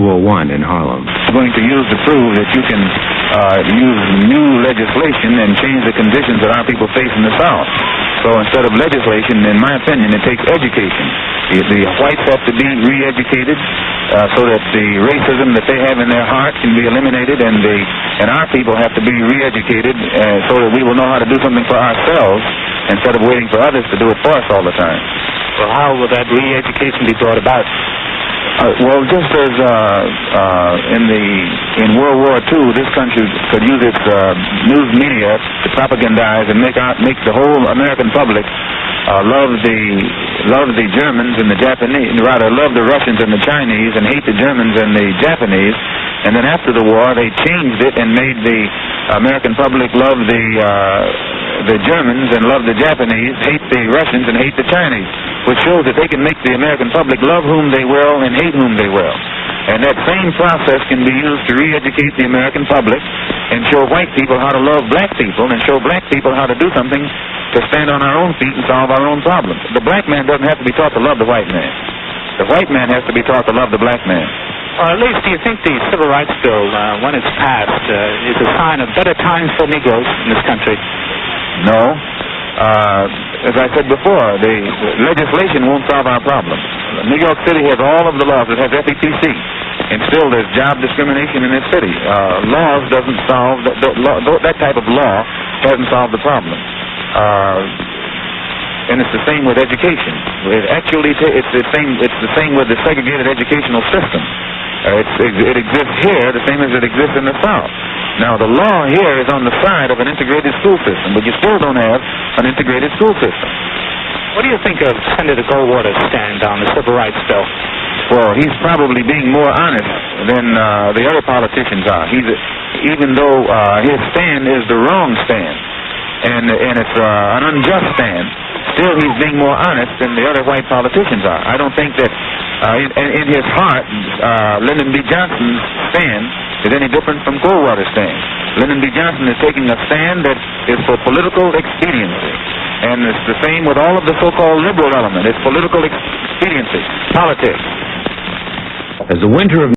201 in Harlem. Going to use to prove that you can use new legislation and change the conditions that our people face in the South. So instead of legislation, in my opinion, it takes education. The whites have to be re-educated so that the racism that they have in their heart can be eliminated, and our people have to be re-educated so that we will know how to do something for ourselves instead of waiting for others to do it for us all the time. Well, how will that re-education be brought about? Well, just as in World War II, this country could use its news media to propagandize and make the whole American public love the Germans and the Japanese, rather love the Russians and the Chinese and hate the Germans and the Japanese. And then after the war, they changed it and made the American public love the Germans and love the Japanese, hate the Russians and hate the Chinese, which shows that they can make the American public love whom they will and hate whom they will. And that same process can be used to re-educate the American public and show white people how to love black people and show black people how to do something to stand on our own feet and solve our own problems. The black man doesn't have to be taught to love the white man. The white man has to be taught to love the black man. Or at least, do you think the Civil Rights Bill, when it's passed, is a sign of better times for Negroes in this country? No. As I said before, the legislation won't solve our problems. New York City has all of the laws. It has FETC. And still there's job discrimination in this city. Laws doesn't solve, that type of law hasn't solved the problem. And it's the same with education. It's the same with the segregated educational system. It exists here the same as it exists in the South. Now, the law here is on the side of an integrated school system, but you still don't have an integrated school system. What do you think of Senator Goldwater's stand on the Civil Rights Bill? Well, he's probably being more honest than the other politicians are. Even though his stand is the wrong stand, and it's an unjust stand, still he's being more honest than the other white politicians are. I don't think that in his heart, Lyndon B. Johnson's stand is any different from Goldwater's stand. Lyndon B. Johnson is taking a stand that is for political expediency. And it's the same with all of the so-called liberal element. It's political expediency, politics. As the winter of